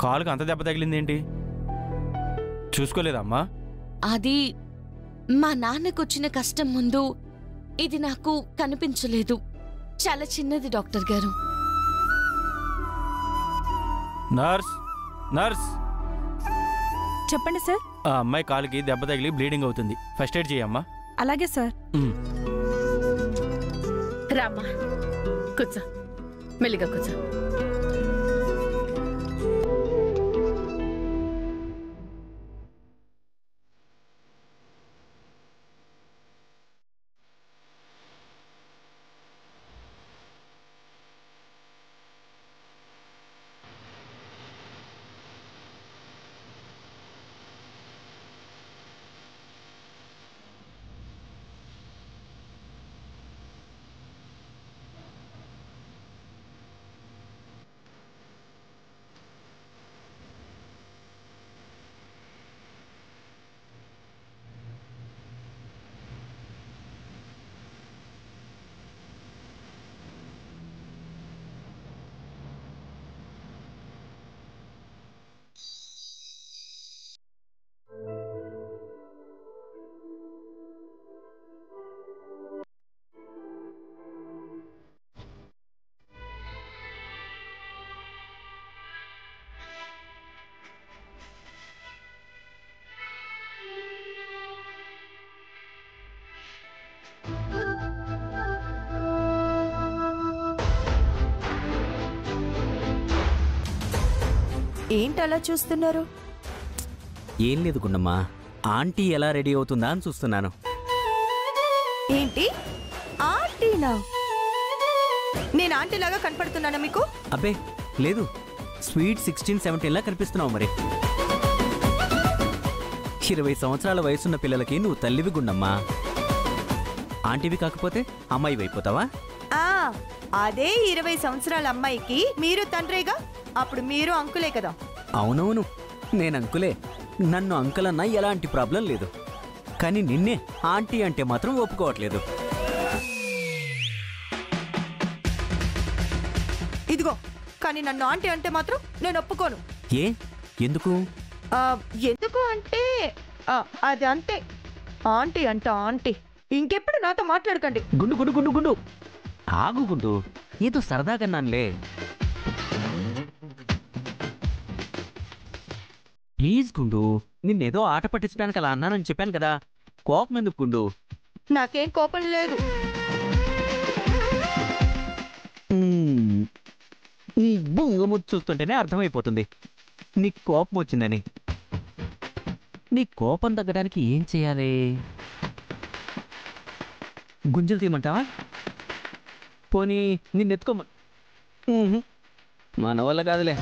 కాలుకి అంత దెబ్బ తగిలిందేంటి? చూసుకోలేదమ్మా? అది మా నాన్నకొచ్చిన కష్టం ముందు ఇది నాకు కనిపించలేదు. చాలా చిన్నది డాక్టర్ గారు. నర్స్, నర్స్, చెప్పండి సార్. ఆ అమ్మాయి కాలుకి దెబ్బ తగిలి బ్లీడింగ్ అవుతుంది. ఫస్ట్ ఎయిడ్ చేయమ్మా. అలాగే సార్. రామ్మా, కూర్చో, మెల్లిగా కూర్చో. ఏంటలా చూస్తున్నారు? ఏం లేదు గుండమ్మా, ఆంటీ ఎలా రెడీ అవుతుందా అని చూస్తున్నాను. ఏంటి ఆంటీనా? నేను ఆంటీలాగా కనపడుతున్నానా మీకు? అబ్బే లేదు, స్వీట్ 16-17 లా కనిపిస్తున్నావు. మరి 20 సంవత్సరాల వయసున్న పిల్లలకి నువ్వు తల్లివి గుండమ్మా. ఆంటీవి కాకపోతే అమ్మాయి అయిపోతావా? అదే 20 సంవత్సరాల అమ్మాయికి మీరు తండ్రిగా, అప్పుడు మీరు అంకులే కదా. అవునవును, నేను అంకులే. నన్ను అంకుల్ అన్నా ఎలాంటి ప్రాబ్లం లేదు. కానీ నిన్నే ఆంటీ అంటే మాత్రం ఒప్పుకోవట్లేదు. ఇదిగో, కానీ నన్ను ఆంటీ అంటే మాత్రం నేను ఒప్పుకోను. ఏ? ఎందుకు? ఎందుకు అంటే అది అంతే. ఆంటీ అంట ఆంటీ. ఇంకెప్పుడు నాతో మాట్లాడకండి. గుండు గుండు గుండు గుండు ఆగు గుండు, ఏదో సరదాగన్నానులే. ప్లీజ్ గుండు, నిన్నేదో ఆట పట్టించడానికి అలా అన్నానని చెప్పాను కదా, కోపం ఎందుకు గుండు? నాకేం కోపం లేదు. నీ బొంగముచ్చు చూస్తుంటేనే అర్థమైపోతుంది నీకు కోపం వచ్చిందని. నీ కోపం తగ్గడానికి ఏం చేయాలి? గుంజలు తీయమంటావా? పోనీ నిన్నెత్తుకోమ. మన వల్ల కాదులే.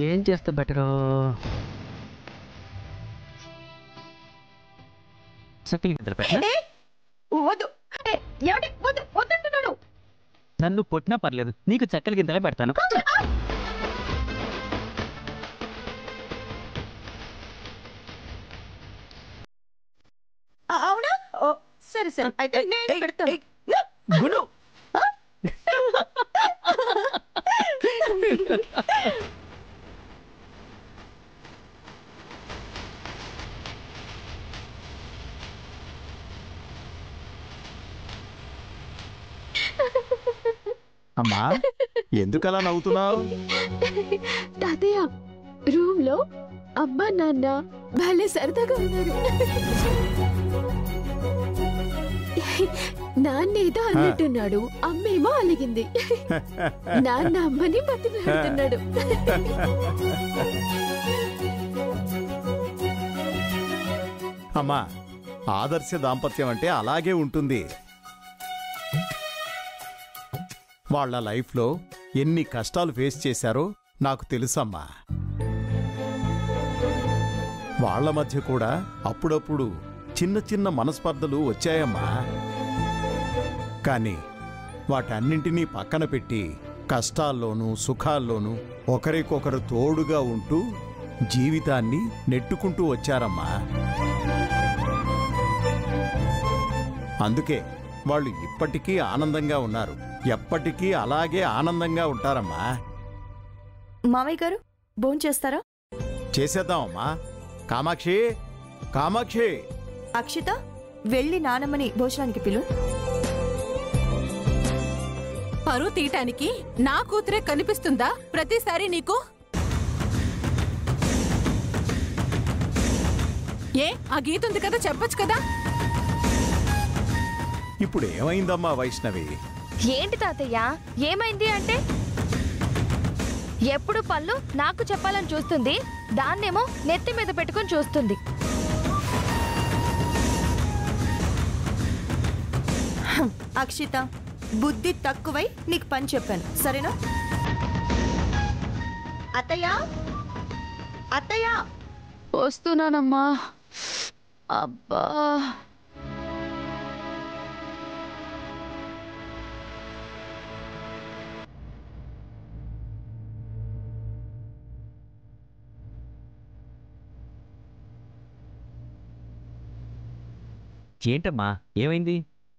ఏం చేస్తే బెటరు? చక్కలు గింతలు పెట్టినా? నన్ను పొట్టినా పర్లేదు, నీకు చక్కలు గింతలే పెడతాను. అవునా? సరే సరే, అయితే నేను పెడతాను. గుండు అమ్మా, ఎందుకలా నవ్వుతున్నావు? తాతయ్య, రూమ్ లో అమ్మా నాన్న భలే సరదాగా ఉన్నారు. నాన్నేదో అన్నట్టున్నాడు, అమ్మేమో అలిగింది. నాన్న అమ్మని బతిలాడుతున్నాడు. అమ్మా, ఆదర్శ దాంపత్యం అంటే అలాగే ఉంటుంది. వాళ్ళ లైఫ్లో ఎన్ని కష్టాలు ఫేస్ చేశారో నాకు తెలుసమ్మా. వాళ్ల మధ్య కూడా అప్పుడప్పుడు చిన్న చిన్న మనస్పర్ధలు వచ్చాయమ్మా. కానీ వాటన్నింటినీ పక్కన పెట్టి కష్టాల్లోనూ సుఖాల్లోనూ ఒకరికొకరు తోడుగా ఉంటూ జీవితాన్ని నెట్టుకుంటూ వచ్చారమ్మా. అందుకే వాళ్ళు ఇప్పటికీ ఆనందంగా ఉన్నారు, ఎప్పటికీ అలాగే ఆనందంగా ఉంటారమ్మా. మామయ్య గారు భోంచేస్తారా? చేసేద్దామమ్మా. కామాక్షి, కామాక్షి. అక్షిత, వెళ్ళి నానమ్మని భోజనానికి పిలు. పరువు తీయటానికి నా కూతురే కనిపిస్తుందా ప్రతిసారి నీకు? ఏ ఆ గీత ఉంది కదా, చెప్పొచ్చు కదా. ఇప్పుడు ఏమైందమ్మా వైష్ణవి? ఏంటి తాతయ్య ఏమైంది అంటే, ఎప్పుడు పళ్ళు నాకు చెప్పాలని చూస్తుంది, దాన్నేమో నెత్తి మీద పెట్టుకొని చూస్తుంది. అక్షిత, బుద్ధి తక్కువై నీకు పని చెప్పాను, సరేనా? అత్తయ్య, అత్తయ్య. వస్తున్నానమ్మా. అబ్బా, ఏంటమ్మా ఏమైంది?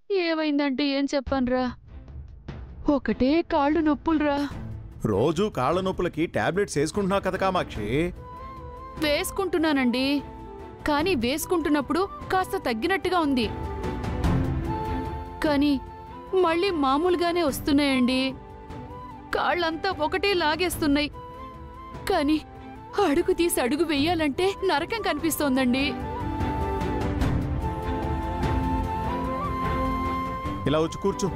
ఏమైందంటే ఏం చెప్పనురా, ఒకటే కాళ్ళు నొప్పులురా. రోజు కాళ్ళ నొప్పులకి టాబ్లెట్స్ వేసుకుంటున్నావు కదా కామాక్షి? వేసుకుంటున్నానండి, కానీ వేసుకుంటున్నప్పుడు కాస్త తగ్గినట్టుగా ఉంది, కానీ మళ్ళీ మామూలుగానే వస్తున్నాయండి. కాళ్ళంతా ఒకటే లాగేస్తున్నాయి, కానీ అడుగు తీసి అడుగు వెయ్యాలంటే నరకం కనిపిస్తోందండి. ఇలా వచ్చి కూర్చో.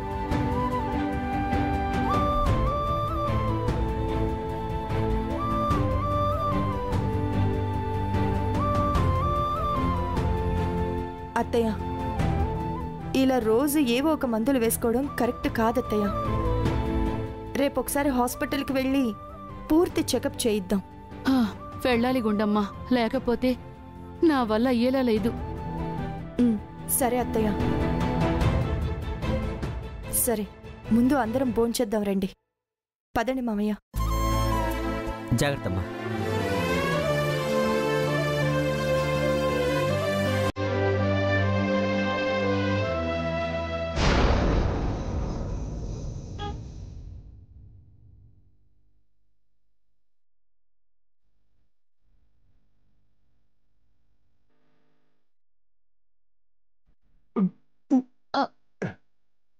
అత్తయ్య, ఇలా రోజు ఏవో ఒక మందులు వేసుకోవడం కరెక్ట్ కాదత్తయ్య. రేపు ఒకసారి హాస్పిటల్కి వెళ్ళి పూర్తి చెకప్ చేయిద్దాం. వెళ్ళాలి గుండమ్మా, లేకపోతే నా వల్ల అయ్యేలా లేదు. సరే అత్తయ్య. సరే, ముందు అందరం భోంచేద్దాం రండి. పదండి మామయ్య. జాగ్రత్తమ్మా.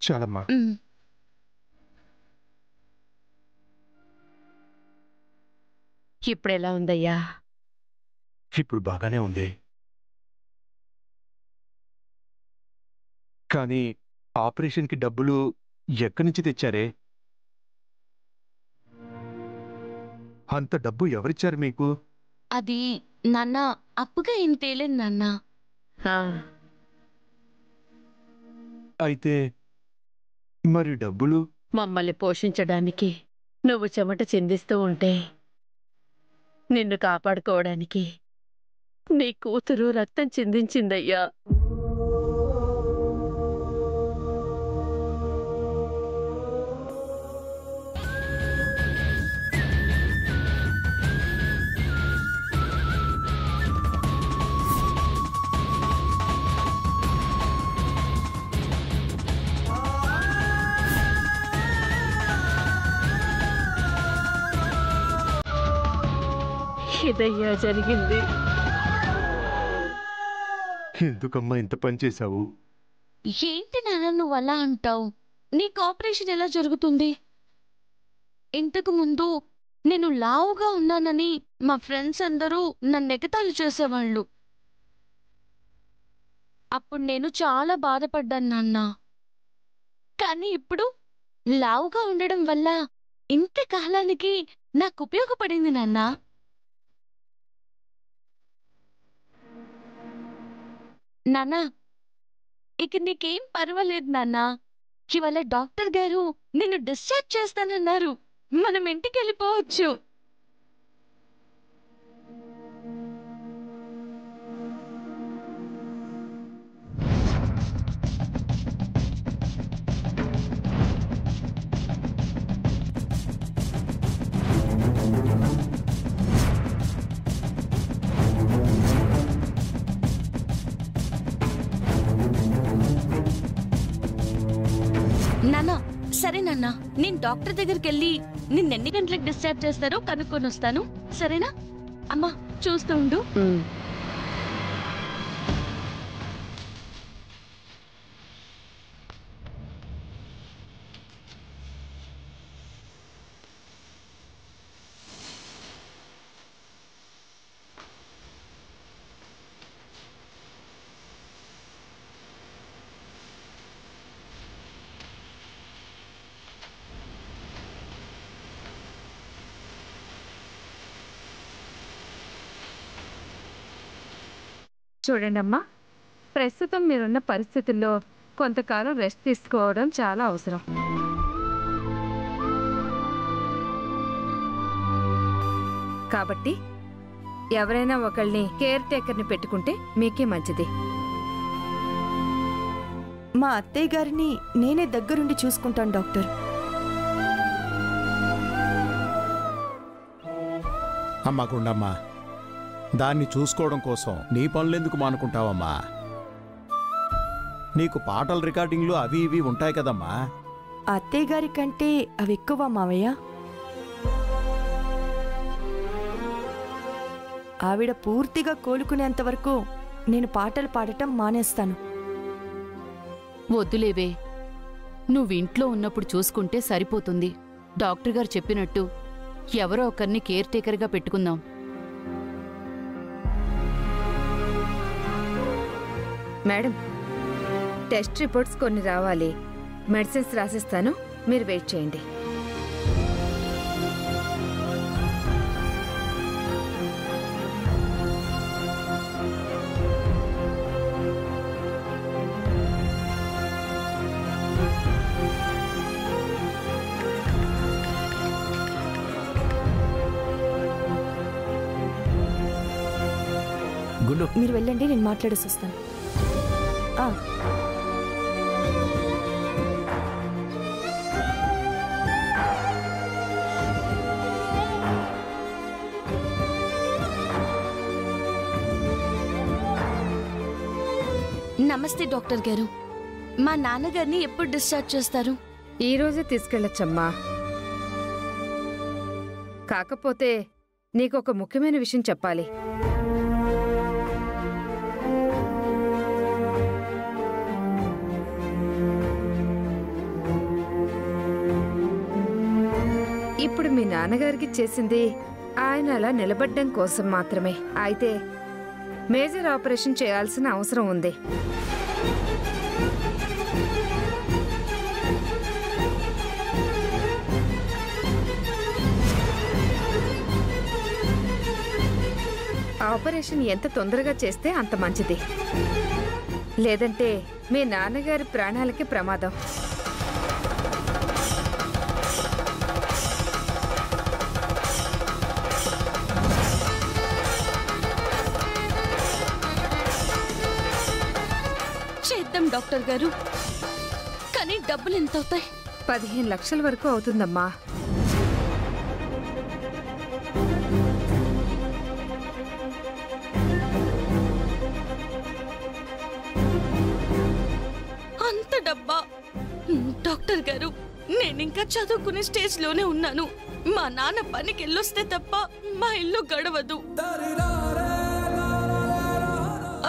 చాలమ్మా. ఇప్పుడెలా ఉందయ్యా? ఇప్పుడు బాగానే ఉంది, కానీ ఆపరేషన్కి డబ్బులు ఎక్కడి నుంచి తెచ్చారే? అంత డబ్బు ఎవరిచ్చారు మీకు? అది నాన్న అప్పుగా ఏం తేలేదు నాన్న. అయితే మరి డబ్బులు? మమ్మల్ని పోషించడానికి నువ్వు చెమట చిందిస్తూ ఉంటే నిన్ను కాపాడుకోవడానికి నీ కూతురు రక్తం చిందించిందయ్యా. ఇదయ్యా జరిగింది. ఎందుకమ్మా ఇంత పని చేశావు? ఏంటి నాన్న నువ్వు అలా అంటావు? నీకు ఆపరేషన్ ఎలా జరుగుతుంది? ఇంతకు ముందు నేను లావుగా ఉన్నానని మా ఫ్రెండ్స్ అందరూ నన్ను ఎగతాళి చేసేవాళ్ళు. అప్పుడు నేను చాలా బాధపడ్డాను నాన్న. కానీ ఇప్పుడు లావుగా ఉండడం వల్ల ఇంతకాలానికి నాకు ఉపయోగపడింది నాన్న. నాన్నా, ఇక నీకేం పర్వాలేదు నాన్నా. ఇవాళ డాక్టర్ గారు నిన్ను డిశ్చార్జ్ చేస్తానన్నారు. మనం ఇంటికి వెళ్ళిపోవచ్చు. నాన్న, సరే నాన్న, నేను డాక్టర్ దగ్గరికి వెళ్ళి నిన్నెన్ని గంటలకు డిశ్చార్జ్ చేస్తారో కనుక్కొని వస్తాను, సరేనా? అమ్మా చూస్తూ ఉండు. చూడండి అమ్మా, ప్రస్తుతం మీరున్న పరిస్థితుల్లో కొంతకాలం రెస్ట్ తీసుకోవడం చాలా అవసరం. కాబట్టి ఎవరైనా ఒకళ్ళని కేర్ టేకర్ని పెట్టుకుంటే మీకే మంచిది. మా అత్తయ్య గారిని నేనే దగ్గరుండి చూసుకుంటాను డాక్టర్. అమ్మా గుండమ్మా, దాన్ని చూసుకోవడం కోసం నీ పనులెందుకు మానుకుంటావమ్మా? నీకు పాటల రికార్డింగ్లు అవి ఇవి ఉంటాయి కదమ్మా. అత్తయ్య గారి కంటే అవి ఎక్కువ మావయ్య. ఆవిడ పూర్తిగా కోలుకునేంత వరకు నేను పాటలు పాడటం మానేస్తాను. వద్దులేవే, నువ్వింట్లో ఉన్నప్పుడు చూసుకుంటే సరిపోతుంది. డాక్టర్ గారు చెప్పినట్టు ఎవరో ఒకరిని కేర్ టేకర్గా పెట్టుకుందాం. మేడం, టెస్ట్ రిపోర్ట్స్ కొన్ని రావాలి. మెడిసిన్స్ రాసిస్తాను, మీరు వెయిట్ చేయండి. గుండు, మీరు వెళ్ళండి, నేను మాట్లాడేసి వస్తాను. నమస్తే డాక్టర్ గారు. మా నాన్నగారిని ఎప్పుడు డిశ్చార్జ్ చేస్తారు? ఈ రోజే తీసుకెళ్ళొచ్చమ్మా. కాకపోతే నీకు ఒక ముఖ్యమైన విషయం చెప్పాలి. ఇప్పుడు మీ నాన్నగారికి చేసింది ఆయన అలా నిలబడ్డం కోసం మాత్రమే. అయితే మేజర్ ఆపరేషన్ చేయాల్సిన అవసరం ఉంది. ఆపరేషన్ ఎంత తొందరగా చేస్తే అంత మంచిది. లేదంటే మీ నాన్నగారి ప్రాణాలకి ప్రమాదం. చేద్దాం డాక్టర్ గారు, కానీ డబ్బులు ఎంత అవుతాయి? 15 లక్షల వరకు అవుతుందమ్మా. అంత డబ్బా? డాక్టర్ గారు, నేనింకా చదువుకునే స్టేజ్ లోనే ఉన్నాను. మా నాన్న పనికి వెళ్ళొస్తే తప్ప మా ఇల్లు గడవదు.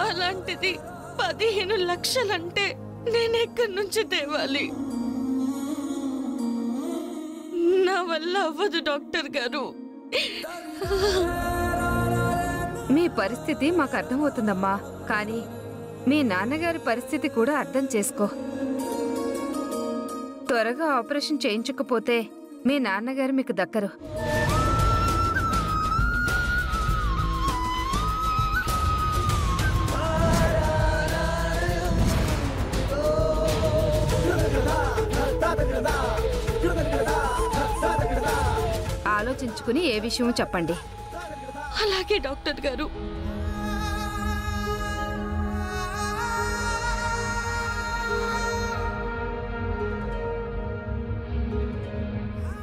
అలాంటిది 15 లక్షలంటే నేనెక్కడి నుంచి తేవాలి? నా వల్ల అవ్వదు డాక్టర్ గారు. మీ పరిస్థితి మాకు అర్థమవుతుందమ్మా, కానీ మీ నాన్నగారి పరిస్థితి కూడా అర్థం చేసుకో. త్వరగా ఆపరేషన్ చేయించకపోతే మీ నాన్నగారు మీకు దక్కరు. ఆలోచించుకుని ఏ విషయమో చెప్పండి. అలాగే డాక్టర్ గారు.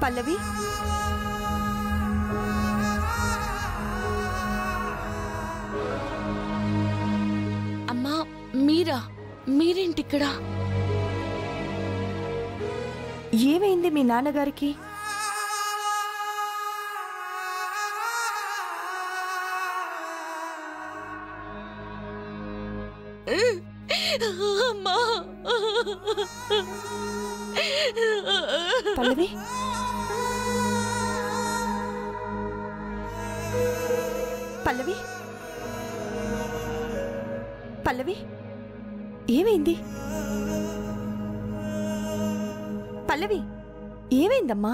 పల్లవి, అమ్మా మీరేంటిక్కడ? ఏమైంది మీ నాన్నగారికి? అమ్మా పల్లవి, పల్లవి, పల్లవి, ఏమైంది? పల్లవి, ఏమైందమ్మా?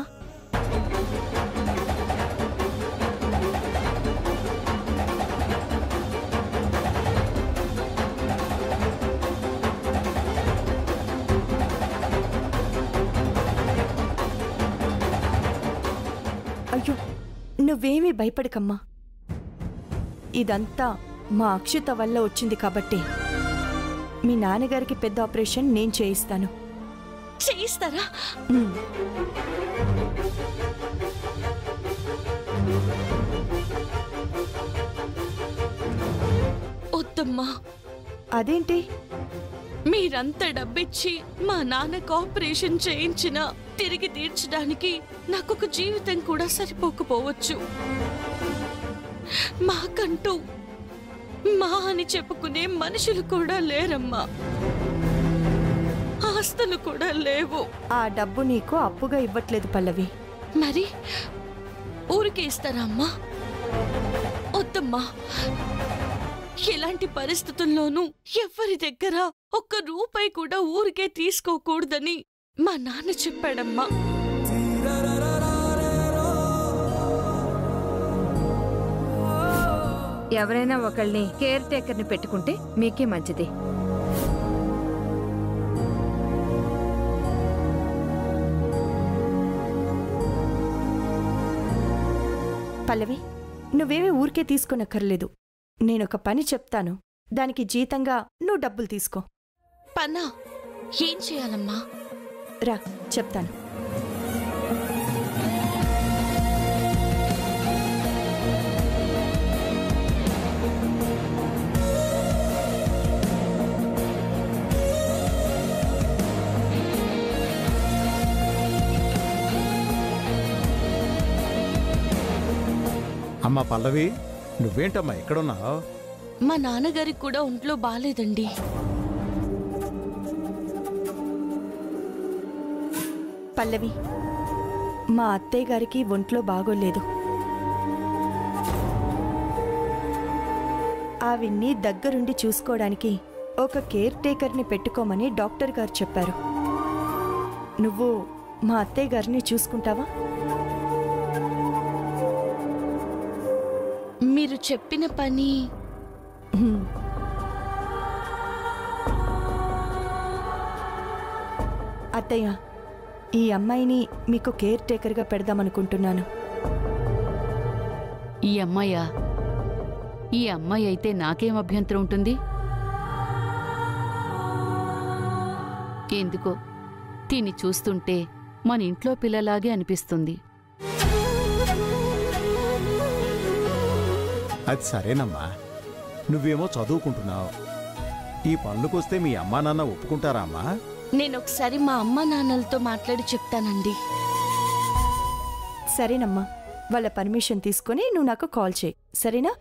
అయ్యో, నువ్వేమీ భయపడకమ్మా. ఇదంతా మా అక్షిత వల్ల వచ్చింది కాబట్టి మీ నాన్నగారికి పెద్ద ఆపరేషన్ నేను చేయిస్తాను. చేయిస్తారా? వద్దమ్మా. అదేంటి? మీరంత డబ్బిచ్చి మా నాన్నకు ఆపరేషన్ చేయించినా తిరిగి తీర్చడానికి నాకొక జీవితం కూడా సరిపోకపోవచ్చు. మాకంటూ మా అని చెప్పుకునే మనుషులు కూడా లేరమ్మా. ఆస్తులు కూడా లేవు. ఆ డబ్బు నీకు అప్పుగా ఇవ్వట్లేదు పల్లవి. మరి ఊరికే ఇస్తారా అమ్మా? వద్దమ్మా. ఎలాంటి పరిస్థితుల్లోనూ ఎవరి దగ్గర ఒక్క రూపాయి కూడా ఊరికే తీసుకోకూడదని మా నాన్న చెప్పాడమ్మా. ఎవరైనా ఒకళ్ళని కేర్ టేకర్ని పెట్టుకుంటే మీకే మంచిది. పల్లవి, నువ్వేమీ ఊరికే తీసుకోనక్కర్లేదు. నేనొక పని చెప్తాను, దానికి జీతంగా నువ్వు డబ్బులు తీసుకో. పన్నా? ఏం చేయాలమ్మా? రా చెప్తాను. అమ్మా పల్లవి, నువ్వేంటమ్మా ఎక్కడున్నావు? మా నాన్నగారికి కూడా ఒంట్లో బాలేదండి. పల్లవి, మా అత్తయ్య గారికి ఒంట్లో బాగోలేదు. ఆవిడ్ని దగ్గరుండి చూసుకోవడానికి ఒక కేర్ టేకర్ని పెట్టుకోమని డాక్టర్ గారు చెప్పారు. నువ్వు మా అత్తయ్య గారిని చూసుకుంటావా? మీరు చెప్పిన పని అత్తయ్య, ఈ అమ్మాయిని మీకు కేర్ టేకర్గా పెడదామనుకుంటున్నాను. ఈ అమ్మాయా? ఈ అమ్మాయి అయితే నాకేం అభ్యంతరం ఉంటుంది? ఎందుకో దీన్ని చూస్తుంటే మన ఇంట్లో పిల్లలాగే అనిపిస్తుంది. అది సరేనమ్మా, నువ్వేమో చదువుకుంటున్నావు. ఈ పనులకొస్తే మీ అమ్మా నాన్న ఒప్పుకుంటారా అమ్మా? నేనొకసారి మా అమ్మ నాన్నలతో మాట్లాడి చెప్తానండి. సరేనమ్మా, వాళ్ళ పర్మిషన్ తీసుకొని నువ్వు నాకు కాల్ చేయి, సరేనా?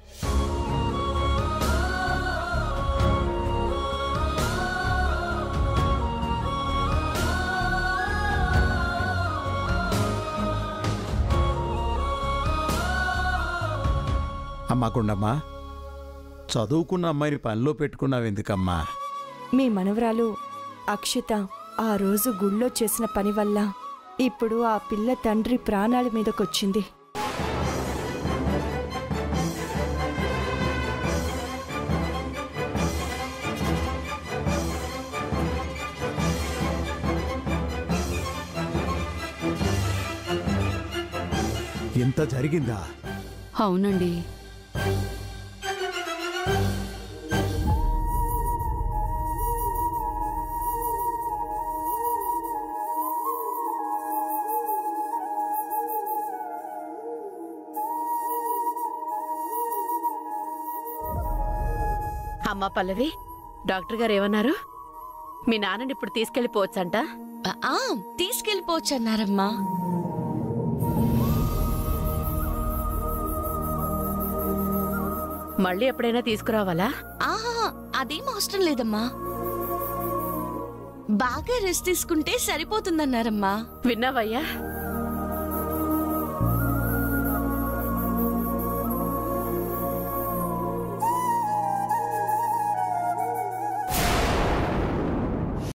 అమ్మా గుండమ్మా, చదువుకున్న అమ్మాయిని పనిలో పెట్టుకున్నావెందుకమ్మా? మీ మనవరాలు అక్షిత ఆ రోజు గుళ్ళో చేసిన పని వల్ల ఇప్పుడు ఆ పిల్ల తండ్రి ప్రాణాల మీదకొచ్చింది. ఇంత జరిగిందా? అవునండి. అమ్మా పల్లవి, డాక్టర్ గారు ఏమన్నారు? మీ నాన్నని ఇప్పుడు తీసుకెళ్ళిపోవచ్చంట? తీసుకెళ్ళిపోవచ్చు అన్నారమ్మా. మళ్ళీ ఎప్పుడైనా తీసుకురావాలా? అదేం అవసరం లేదమ్మా, బాగా రెస్ట్ తీసుకుంటే సరిపోతుందన్నారమ్మా. విన్నావయ్యా?